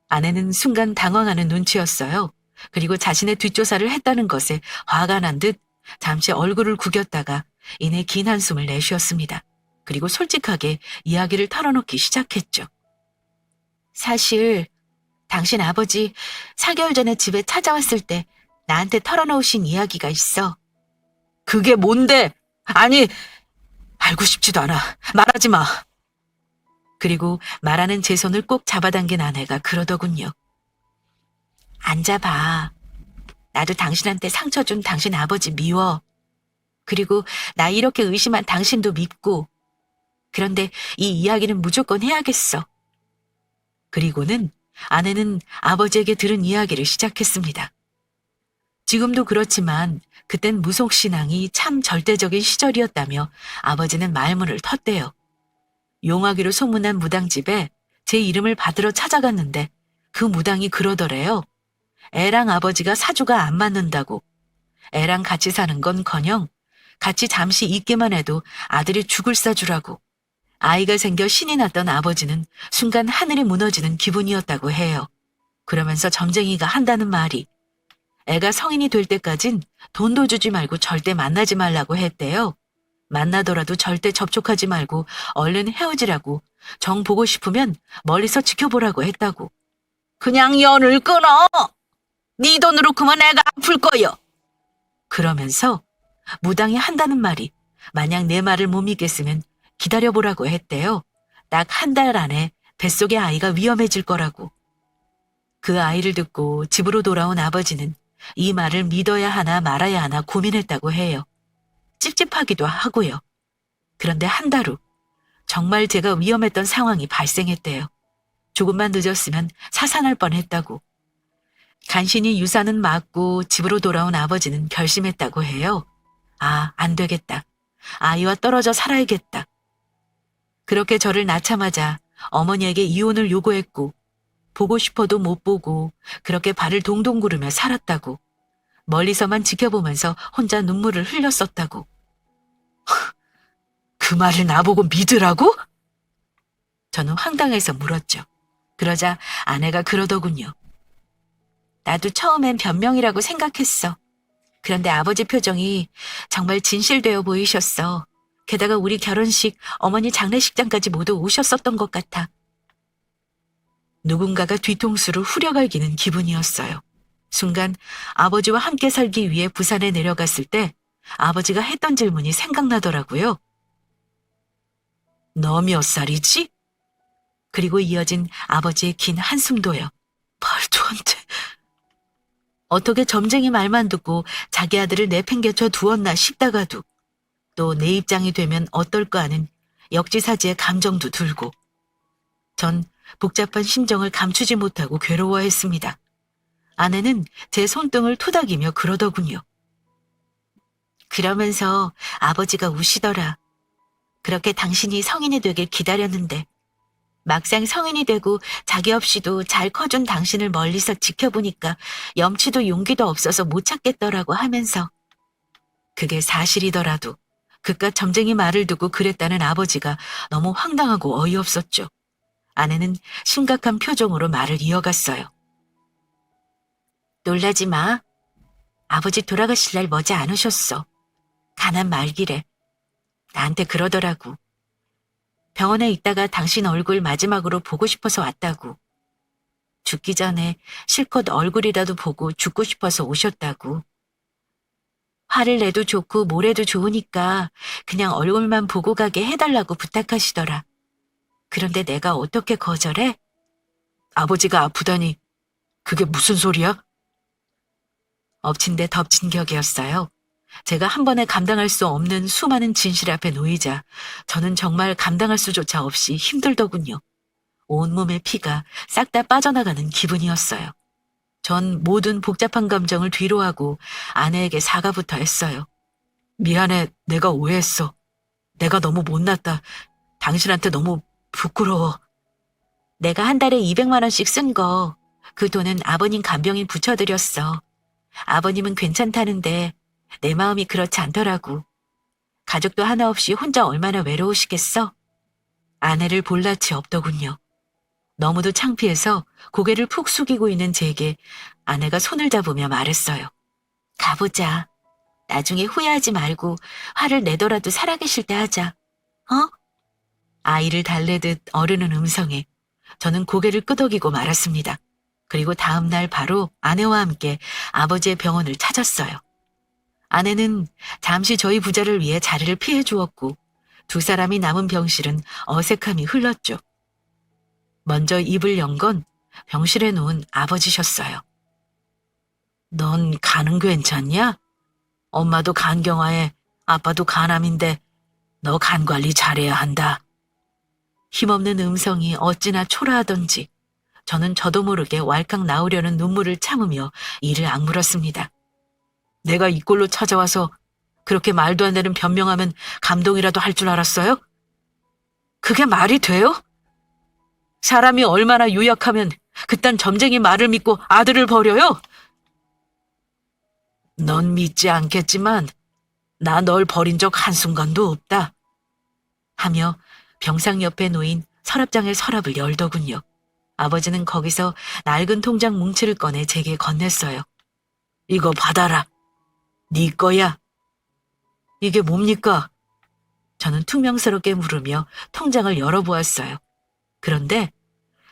아내는 순간 당황하는 눈치였어요. 그리고 자신의 뒷조사를 했다는 것에 화가 난 듯 잠시 얼굴을 구겼다가 이내 긴 한숨을 내쉬었습니다. 그리고 솔직하게 이야기를 털어놓기 시작했죠. 사실 당신 아버지 4개월 전에 집에 찾아왔을 때 나한테 털어놓으신 이야기가 있어. 그게 뭔데? 아니, 알고 싶지도 않아. 말하지 마. 그리고 말하는 제 손을 꼭 잡아당긴 아내가 그러더군요. 앉아봐. 나도 당신한테 상처 준 당신 아버지 미워. 그리고 나 이렇게 의심한 당신도 밉고. 그런데 이 이야기는 무조건 해야겠어. 그리고는 아내는 아버지에게 들은 이야기를 시작했습니다. 지금도 그렇지만 그땐 무속신앙이 참 절대적인 시절이었다며 아버지는 말문을 텄대요. 용하기로 소문난 무당집에 제 이름을 받으러 찾아갔는데 그 무당이 그러더래요. 애랑 아버지가 사주가 안 맞는다고. 애랑 같이 사는 건커녕 같이 잠시 있기만 해도 아들이 죽을 사주라고. 아이가 생겨 신이 났던 아버지는 순간 하늘이 무너지는 기분이었다고 해요. 그러면서 점쟁이가 한다는 말이 애가 성인이 될 때까진 돈도 주지 말고 절대 만나지 말라고 했대요. 만나더라도 절대 접촉하지 말고 얼른 헤어지라고, 정 보고 싶으면 멀리서 지켜보라고 했다고. 그냥 연을 끊어! 네 돈으로 그만 애가 아플 거여! 그러면서 무당이 한다는 말이 만약 내 말을 못 믿겠으면 기다려보라고 했대요. 딱 한 달 안에 뱃속의 아이가 위험해질 거라고. 그 아이를 듣고 집으로 돌아온 아버지는 이 말을 믿어야 하나 말아야 하나 고민했다고 해요. 찝찝하기도 하고요. 그런데 한 달 후 정말 제가 위험했던 상황이 발생했대요. 조금만 늦었으면 사산할 뻔했다고. 간신히 유산은 맞고 집으로 돌아온 아버지는 결심했다고 해요. 안 되겠다. 아이와 떨어져 살아야겠다. 그렇게 저를 낳자마자 어머니에게 이혼을 요구했고 보고 싶어도 못 보고 그렇게 발을 동동 구르며 살았다고. 멀리서만 지켜보면서 혼자 눈물을 흘렸었다고. 그 말을 나보고 믿으라고? 저는 황당해서 물었죠. 그러자 아내가 그러더군요. 나도 처음엔 변명이라고 생각했어. 그런데 아버지 표정이 정말 진실되어 보이셨어. 게다가 우리 결혼식, 어머니 장례식장까지 모두 오셨었던 것 같아. 누군가가 뒤통수를 후려갈기는 기분이었어요. 순간 아버지와 함께 살기 위해 부산에 내려갔을 때 아버지가 했던 질문이 생각나더라고요. 너 몇 살이지? 그리고 이어진 아버지의 긴 한숨도요. 말도 안 돼. 어떻게 점쟁이 말만 듣고 자기 아들을 내팽개쳐 두었나 싶다가도 또 내 입장이 되면 어떨까 하는 역지사지의 감정도 들고 전 복잡한 심정을 감추지 못하고 괴로워했습니다. 아내는 제 손등을 토닥이며 그러더군요. 그러면서 아버지가 우시더라. 그렇게 당신이 성인이 되길 기다렸는데 막상 성인이 되고 자기 없이도 잘 커준 당신을 멀리서 지켜보니까 염치도 용기도 없어서 못 찾겠더라고 하면서 그게 사실이더라도 그깟 점쟁이 말을 두고 그랬다는 아버지가 너무 황당하고 어이없었죠. 아내는 심각한 표정으로 말을 이어갔어요. 놀라지 마. 아버지 돌아가실 날 머지 않으셨어. 가난 말기래. 나한테 그러더라고. 병원에 있다가 당신 얼굴 마지막으로 보고 싶어서 왔다고. 죽기 전에 실컷 얼굴이라도 보고 죽고 싶어서 오셨다고. 화를 내도 좋고 뭐래도 좋으니까 그냥 얼굴만 보고 가게 해달라고 부탁하시더라. 그런데 내가 어떻게 거절해? 아버지가 아프다니 그게 무슨 소리야? 엎친 데 덮친 격이었어요. 제가 한 번에 감당할 수 없는 수많은 진실 앞에 놓이자 저는 정말 감당할 수조차 없이 힘들더군요. 온몸의 피가 싹 다 빠져나가는 기분이었어요. 전 모든 복잡한 감정을 뒤로하고 아내에게 사과부터 했어요. 미안해, 내가 오해했어. 내가 너무 못났다. 당신한테 너무 부끄러워. 내가 한 달에 200만 원씩 쓴 거, 그 돈은 아버님 간병인 붙여드렸어. 아버님은 괜찮다는데 내 마음이 그렇지 않더라고. 가족도 하나 없이 혼자 얼마나 외로우시겠어? 아내를 볼 낯이 없더군요. 너무도 창피해서 고개를 푹 숙이고 있는 제게 아내가 손을 잡으며 말했어요. 가보자. 나중에 후회하지 말고 화를 내더라도 살아계실 때 하자. 어? 아이를 달래듯 어르는 음성에 저는 고개를 끄덕이고 말았습니다. 그리고 다음 날 바로 아내와 함께 아버지의 병원을 찾았어요. 아내는 잠시 저희 부자를 위해 자리를 피해 주었고 두 사람이 남은 병실은 어색함이 흘렀죠. 먼저 입을 연 건 병실에 누운 아버지셨어요. 넌 간은 괜찮냐? 엄마도 간경화에 아빠도 간암인데 너 간 관리 잘해야 한다. 힘없는 음성이 어찌나 초라하던지 저는 저도 모르게 왈칵 나오려는 눈물을 참으며 이를 악물었습니다. 내가 이 꼴로 찾아와서 그렇게 말도 안 되는 변명하면 감동이라도 할 줄 알았어요? 그게 말이 돼요? 사람이 얼마나 유약하면 그딴 점쟁이 말을 믿고 아들을 버려요? 넌 믿지 않겠지만 나 널 버린 적 한순간도 없다. 하며 병상 옆에 놓인 서랍장의 서랍을 열더군요. 아버지는 거기서 낡은 통장 뭉치를 꺼내 제게 건넸어요. 이거 받아라. 네 거야. 이게 뭡니까? 저는 퉁명스럽게 물으며 통장을 열어보았어요. 그런데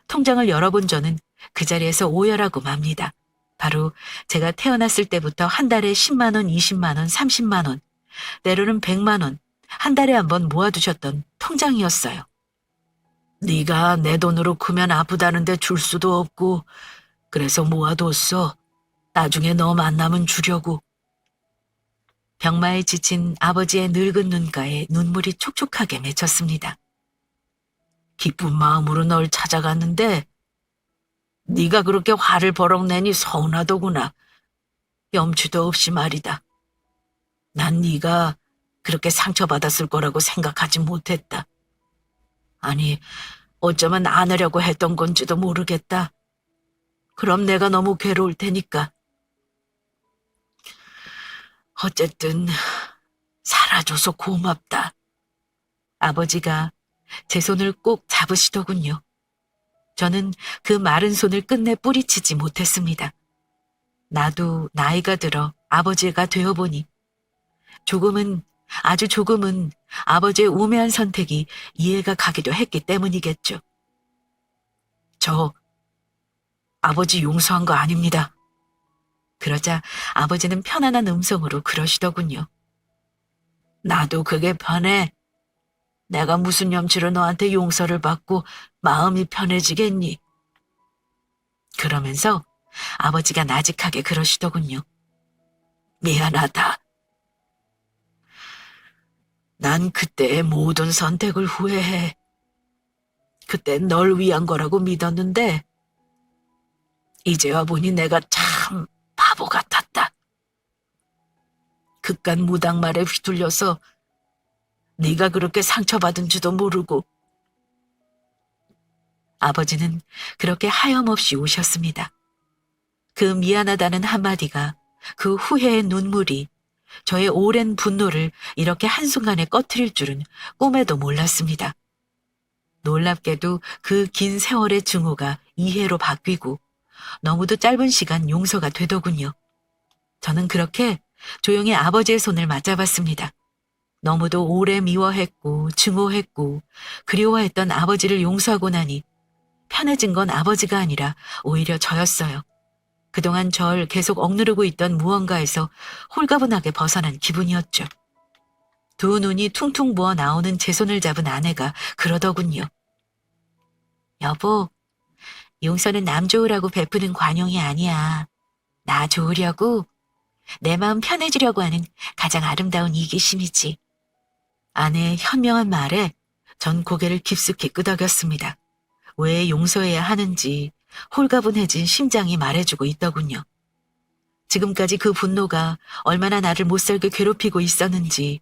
통장을 열어본 저는 그 자리에서 오열하고 맙니다. 바로 제가 태어났을 때부터 한 달에 10만 원, 20만 원, 30만 원, 때로는 100만 원, 한 달에 한 번 모아두셨던 통장이었어요. 네가 내 돈으로 크면 아프다는데 줄 수도 없고 그래서 모아뒀어. 나중에 너 만나면 주려고. 병마에 지친 아버지의 늙은 눈가에 눈물이 촉촉하게 맺혔습니다. 기쁜 마음으로 널 찾아갔는데 네가 그렇게 화를 버럭 내니 서운하더구나. 염치도 없이 말이다. 난 네가 그렇게 상처받았을 거라고 생각하지 못했다. 아니, 어쩌면 안으려고 했던 건지도 모르겠다. 그럼 내가 너무 괴로울 테니까. 어쨌든 살아줘서 고맙다. 아버지가 제 손을 꼭 잡으시더군요. 저는 그 마른 손을 끝내 뿌리치지 못했습니다. 나도 나이가 들어 아버지가 되어보니 조금은, 아주 조금은 아버지의 우매한 선택이 이해가 가기도 했기 때문이겠죠. 저 아버지 용서한 거 아닙니다. 그러자 아버지는 편안한 음성으로 그러시더군요. 나도 그게 편해. 내가 무슨 염치로 너한테 용서를 받고 마음이 편해지겠니? 그러면서 아버지가 나직하게 그러시더군요. 미안하다. 난 그때의 모든 선택을 후회해. 그땐 널 위한 거라고 믿었는데 이제와 보니 내가 참 바보 같았다. 그깟 무당 말에 휘둘려서 네가 그렇게 상처받은 줄도 모르고. 아버지는 그렇게 하염없이 우셨습니다. 그 미안하다는 한마디가, 그 후회의 눈물이 저의 오랜 분노를 이렇게 한순간에 꺼트릴 줄은 꿈에도 몰랐습니다. 놀랍게도 그 긴 세월의 증오가 이해로 바뀌고 너무도 짧은 시간 용서가 되더군요. 저는 그렇게 조용히 아버지의 손을 맞잡았습니다. 너무도 오래 미워했고 증오했고 그리워했던 아버지를 용서하고 나니 편해진 건 아버지가 아니라 오히려 저였어요. 그동안 절 계속 억누르고 있던 무언가에서 홀가분하게 벗어난 기분이었죠. 두 눈이 퉁퉁 부어 나오는 제 손을 잡은 아내가 그러더군요. 여보, 용서는 남 좋으라고 베푸는 관용이 아니야. 나 좋으려고, 내 마음 편해지려고 하는 가장 아름다운 이기심이지. 아내의 현명한 말에 전 고개를 깊숙이 끄덕였습니다. 왜 용서해야 하는지 홀가분해진 심장이 말해주고 있더군요. 지금까지 그 분노가 얼마나 나를 못살게 괴롭히고 있었는지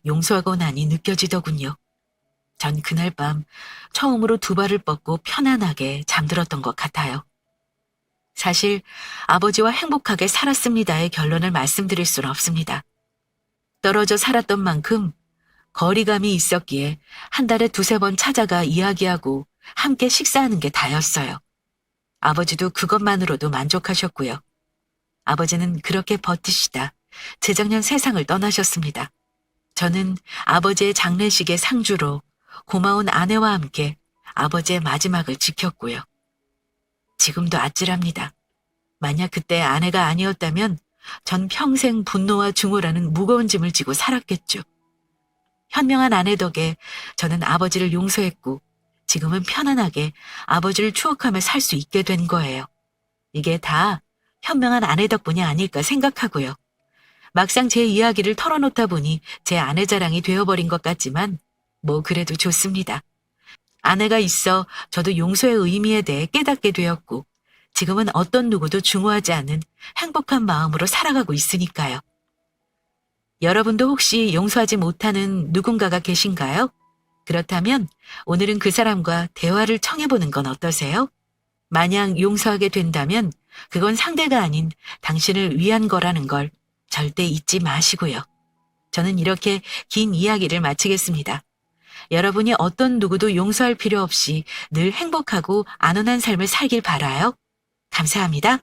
용서하고 나니 느껴지더군요. 전 그날 밤 처음으로 두 발을 뻗고 편안하게 잠들었던 것 같아요. 사실 아버지와 행복하게 살았습니다의 결론을 말씀드릴 수는 없습니다. 떨어져 살았던 만큼 거리감이 있었기에 한 달에 두세 번 찾아가 이야기하고 함께 식사하는 게 다였어요. 아버지도 그것만으로도 만족하셨고요. 아버지는 그렇게 버티시다 재작년 세상을 떠나셨습니다. 저는 아버지의 장례식의 상주로 고마운 아내와 함께 아버지의 마지막을 지켰고요. 지금도 아찔합니다. 만약 그때 아내가 아니었다면 전 평생 분노와 증오라는 무거운 짐을 지고 살았겠죠. 현명한 아내 덕에 저는 아버지를 용서했고 지금은 편안하게 아버지를 추억하며 살 수 있게 된 거예요. 이게 다 현명한 아내 덕분이 아닐까 생각하고요. 막상 제 이야기를 털어놓다 보니 제 아내 자랑이 되어버린 것 같지만 뭐 그래도 좋습니다. 아내가 있어 저도 용서의 의미에 대해 깨닫게 되었고 지금은 어떤 누구도 증오하지 않는 행복한 마음으로 살아가고 있으니까요. 여러분도 혹시 용서하지 못하는 누군가가 계신가요? 그렇다면 오늘은 그 사람과 대화를 청해보는 건 어떠세요? 만약 용서하게 된다면 그건 상대가 아닌 당신을 위한 거라는 걸 절대 잊지 마시고요. 저는 이렇게 긴 이야기를 마치겠습니다. 여러분이 어떤 누구도 용서할 필요 없이 늘 행복하고 안온한 삶을 살길 바라요. 감사합니다.